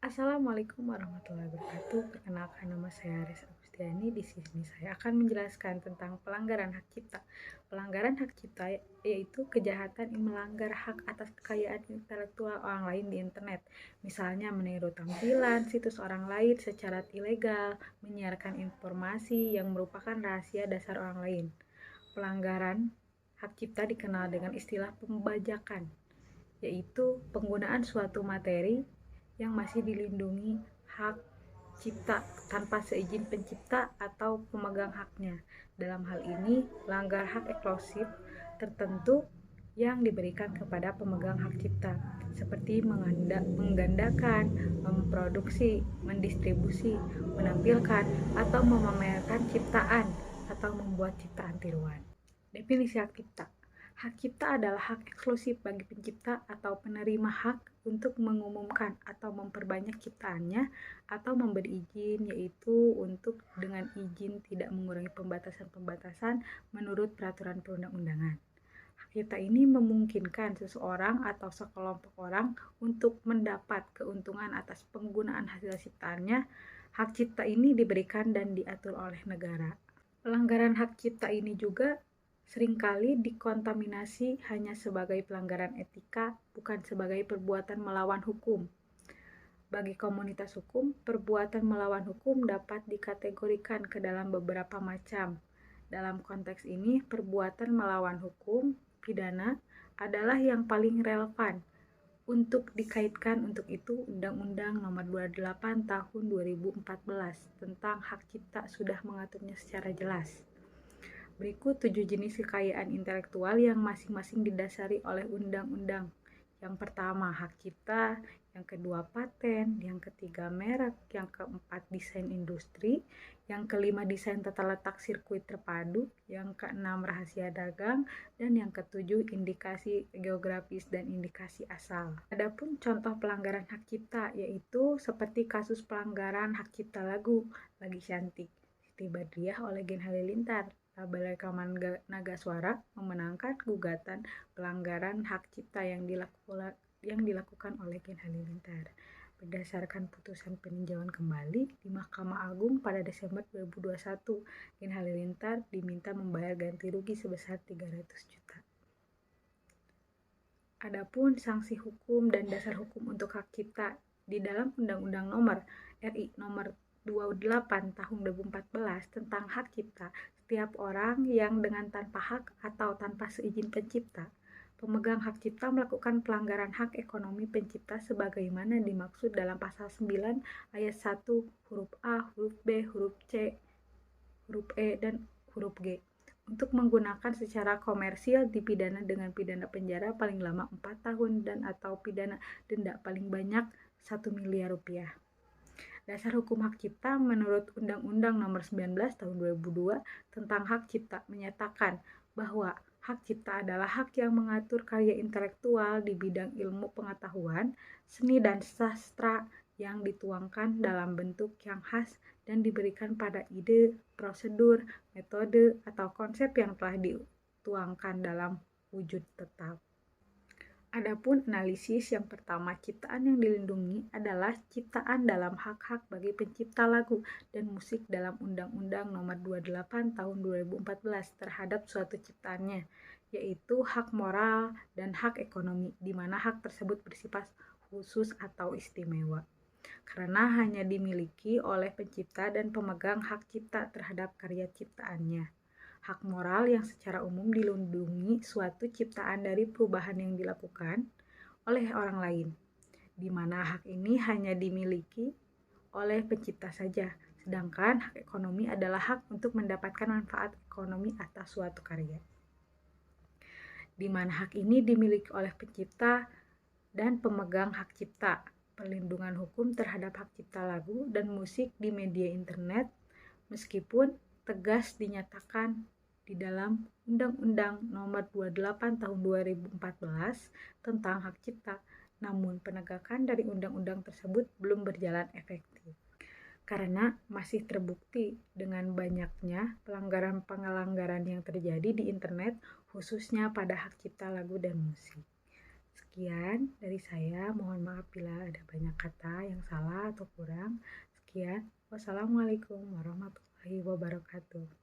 Assalamualaikum warahmatullahi wabarakatuh. Perkenalkan, nama saya Aris Agustiani. Di sini saya akan menjelaskan tentang pelanggaran hak cipta. Pelanggaran hak cipta yaitu kejahatan yang melanggar hak atas kekayaan intelektual orang lain di internet. Misalnya meniru tampilan situs orang lain secara ilegal, menyiarkan informasi yang merupakan rahasia dasar orang lain. Pelanggaran hak cipta dikenal dengan istilah pembajakan, yaitu penggunaan suatu materi yang masih dilindungi hak cipta tanpa seizin pencipta atau pemegang haknya. Dalam hal ini, melanggar hak eksklusif tertentu yang diberikan kepada pemegang hak cipta, seperti menggandakan, memproduksi, mendistribusi, menampilkan, atau memamerkan ciptaan, atau membuat ciptaan tiruan. Definisi hak cipta. Hak cipta adalah hak eksklusif bagi pencipta atau penerima hak untuk mengumumkan atau memperbanyak ciptaannya atau memberi izin, yaitu untuk dengan izin tidak mengurangi pembatasan-pembatasan menurut peraturan perundang-undangan. Hak cipta ini memungkinkan seseorang atau sekelompok orang untuk mendapat keuntungan atas penggunaan hasil ciptaannya. Hak cipta ini diberikan dan diatur oleh negara. Pelanggaran hak cipta ini juga seringkali dikontaminasi hanya sebagai pelanggaran etika, bukan sebagai perbuatan melawan hukum. Bagi komunitas hukum, perbuatan melawan hukum dapat dikategorikan ke dalam beberapa macam. Dalam konteks ini, perbuatan melawan hukum pidana adalah yang paling relevan untuk dikaitkan. Untuk itu, Undang-Undang Nomor 28 Tahun 2014 tentang Hak Cipta sudah mengaturnya secara jelas. Berikut 7 jenis kekayaan intelektual yang masing-masing didasari oleh undang-undang. Yang pertama, hak cipta. Yang kedua, paten. Yang ketiga, merek. Yang keempat, desain industri. Yang kelima, desain tata letak sirkuit terpadu. Yang keenam, rahasia dagang. Dan yang ketujuh, indikasi geografis dan indikasi asal. Adapun contoh pelanggaran hak cipta yaitu seperti kasus pelanggaran hak cipta lagu Lagi Cantik Siti Badriah oleh Gen Halilintar. Balai Rekaman Naga Suara memenangkan gugatan pelanggaran hak cipta yang dilakukan oleh Gen Halilintar. Berdasarkan putusan peninjauan kembali di Mahkamah Agung pada Desember 2021, Gen Halilintar diminta membayar ganti rugi sebesar 300 juta. Adapun sanksi hukum dan dasar hukum untuk hak cipta di dalam Undang-Undang Nomor RI Nomor 28 Tahun 2014 tentang hak cipta, setiap orang yang dengan tanpa hak atau tanpa seizin pencipta, pemegang hak cipta melakukan pelanggaran hak ekonomi pencipta sebagaimana dimaksud dalam pasal 9 ayat 1 huruf A, huruf B, huruf C, huruf E, dan huruf G. Untuk menggunakan secara komersil dipidana dengan pidana penjara paling lama 4 tahun dan atau pidana denda paling banyak 1 miliar rupiah. Dasar hukum hak cipta menurut Undang-Undang Nomor 19 Tahun 2002 tentang hak cipta menyatakan bahwa hak cipta adalah hak yang mengatur karya intelektual di bidang ilmu pengetahuan, seni dan sastra yang dituangkan dalam bentuk yang khas dan diberikan pada ide, prosedur, metode, atau konsep yang telah dituangkan dalam wujud tetap. Adapun analisis yang pertama, ciptaan yang dilindungi adalah ciptaan dalam hak-hak bagi pencipta lagu dan musik dalam Undang-Undang Nomor 28 Tahun 2014 terhadap suatu ciptaannya, yaitu hak moral dan hak ekonomi, di mana hak tersebut bersifat khusus atau istimewa, karena hanya dimiliki oleh pencipta dan pemegang hak cipta terhadap karya ciptaannya. Hak moral yang secara umum dilindungi suatu ciptaan dari perubahan yang dilakukan oleh orang lain, di mana hak ini hanya dimiliki oleh pencipta saja, sedangkan hak ekonomi adalah hak untuk mendapatkan manfaat ekonomi atas suatu karya, di mana hak ini dimiliki oleh pencipta dan pemegang hak cipta. Perlindungan hukum terhadap hak cipta lagu dan musik di media internet meskipun tegas dinyatakan di dalam Undang-Undang Nomor 28 Tahun 2014 tentang hak cipta, namun penegakan dari undang-undang tersebut belum berjalan efektif karena masih terbukti dengan banyaknya pelanggaran-pelanggaran yang terjadi di internet, khususnya pada hak cipta lagu dan musik. Sekian dari saya, mohon maaf bila ada banyak kata yang salah atau kurang. Sekian, wassalamualaikum warahmatullahi wabarakatuh.